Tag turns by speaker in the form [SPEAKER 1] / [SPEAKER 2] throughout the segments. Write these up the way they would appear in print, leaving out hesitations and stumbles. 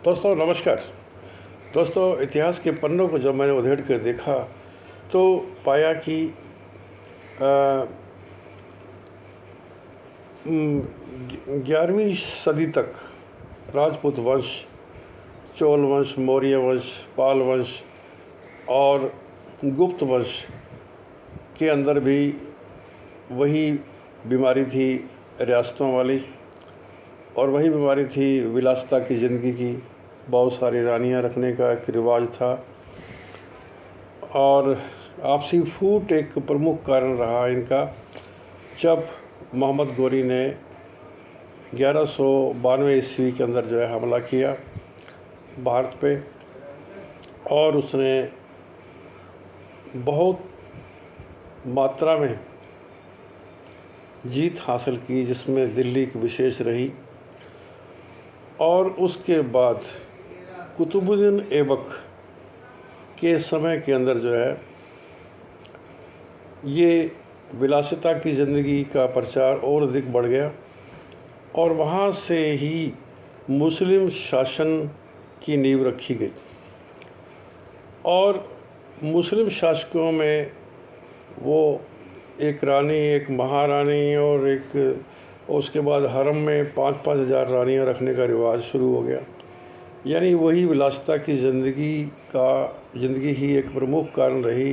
[SPEAKER 1] दोस्तों नमस्कार। दोस्तों इतिहास के पन्नों को जब मैंने उधेड़ कर देखा तो पाया कि 11वीं सदी तक राजपूत वंश, चोल वंश, मौर्य वंश, पाल वंश और गुप्त वंश के अंदर भी वही बीमारी थी रियासतों वाली, और वही बीमारी थी विलासिता की ज़िंदगी की। बहुत सारी रानियां रखने का एक रिवाज था और आपसी फूट एक प्रमुख कारण रहा इनका। जब मोहम्मद गोरी ने 1192 ईस्वी के अंदर जो है हमला किया भारत पे, और उसने बहुत मात्रा में जीत हासिल की, जिसमें दिल्ली की विशेष रही। और उसके बाद कुतुबुद्दीन ऐबक के समय के अंदर जो है ये विलासिता की ज़िंदगी का प्रचार और अधिक बढ़ गया, और वहाँ से ही मुस्लिम शासन की नींव रखी गई। और मुस्लिम शासकों में वो एक रानी, एक महारानी और उसके बाद हरम में 5-5 हज़ार रानियाँ रखने का रिवाज शुरू हो गया। यानी वही विलासिता की ज़िंदगी ही एक प्रमुख कारण रही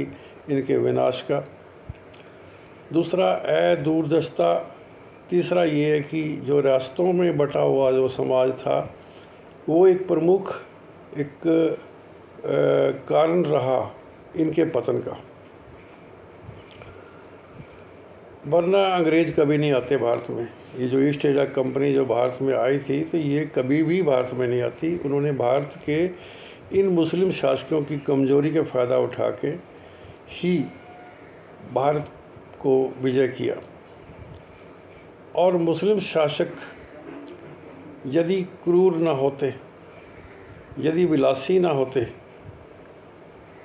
[SPEAKER 1] इनके विनाश का। दूसरा दूरदर्शिता। तीसरा ये है कि जो रियासतों में बटा हुआ जो समाज था वो एक प्रमुख कारण रहा इनके पतन का। वरना अंग्रेज़ कभी नहीं आते भारत में। ये जो ईस्ट इंडिया कंपनी जो भारत में आई थी तो ये कभी भी भारत में नहीं आती। उन्होंने भारत के इन मुस्लिम शासकों की कमज़ोरी का फ़ायदा उठा के ही भारत को विजय किया। और मुस्लिम शासक यदि क्रूर ना होते, यदि विलासी ना होते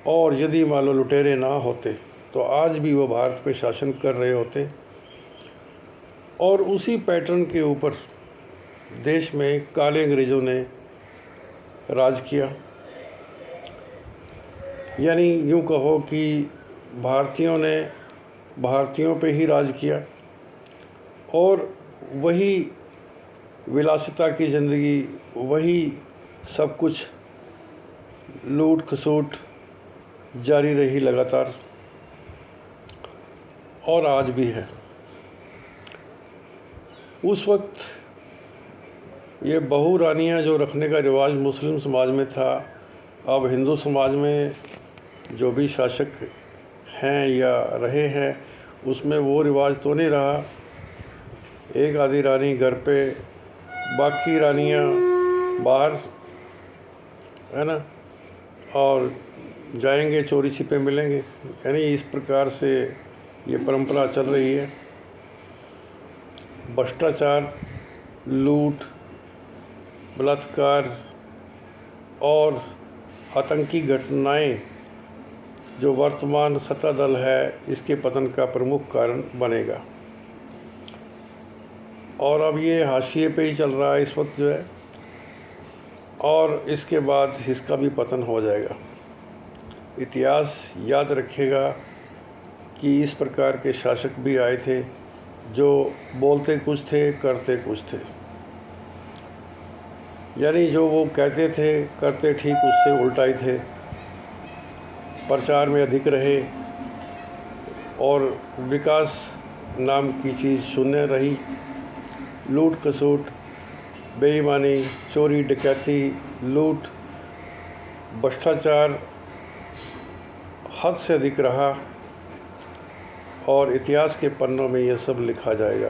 [SPEAKER 1] और यदि मान लो लुटेरे ना होते तो आज भी वो भारत पे शासन कर रहे होते। और उसी पैटर्न के ऊपर देश में काले अंग्रेज़ों ने राज किया। यानी यूँ कहो कि भारतीयों ने भारतीयों पे ही राज किया, और वही विलासिता की ज़िंदगी, वही सब कुछ लूट खसूट जारी रही लगातार, और आज भी है। उस वक्त ये बहू रानियाँ जो रखने का रिवाज मुस्लिम समाज में था, अब हिंदू समाज में जो भी शासक हैं या रहे हैं उसमें वो रिवाज तो नहीं रहा। एक आधी रानी घर पे, बाकी रानियाँ बाहर, है ना, और जाएंगे चोरी छिपे मिलेंगे। यानी इस प्रकार से ये परंपरा चल रही है। भ्रष्टाचार, लूट, बलात्कार और आतंकी घटनाएं जो वर्तमान सत्ता दल है इसके पतन का प्रमुख कारण बनेगा। और अब ये हाशिए पे ही चल रहा है इस वक्त जो है, और इसके बाद इसका भी पतन हो जाएगा। इतिहास याद रखेगा कि इस प्रकार के शासक भी आए थे जो बोलते कुछ थे, करते कुछ थे। यानी जो वो कहते थे करते ठीक उससे उल्टा ही थे। प्रचार में अधिक रहे और विकास नाम की चीज़ शून्य रही। लूट खसूट, बेईमानी, चोरी डकैती, लूट, भ्रष्टाचार हद से अधिक रहा, और इतिहास के पन्नों में ये सब लिखा जाएगा।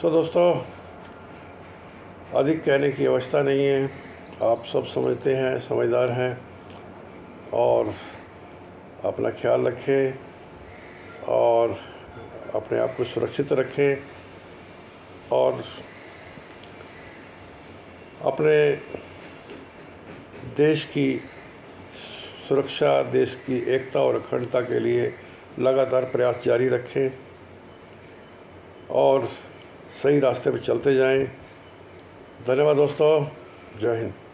[SPEAKER 1] सो दोस्तों, अधिक कहने की आवश्यकता नहीं है। आप सब समझते हैं, समझदार हैं, और अपना ख्याल रखें और अपने आप को सुरक्षित रखें, और अपने देश की सुरक्षा, देश की एकता और अखंडता के लिए लगातार प्रयास जारी रखें और सही रास्ते पर चलते जाएं। धन्यवाद दोस्तों, जय हिंद।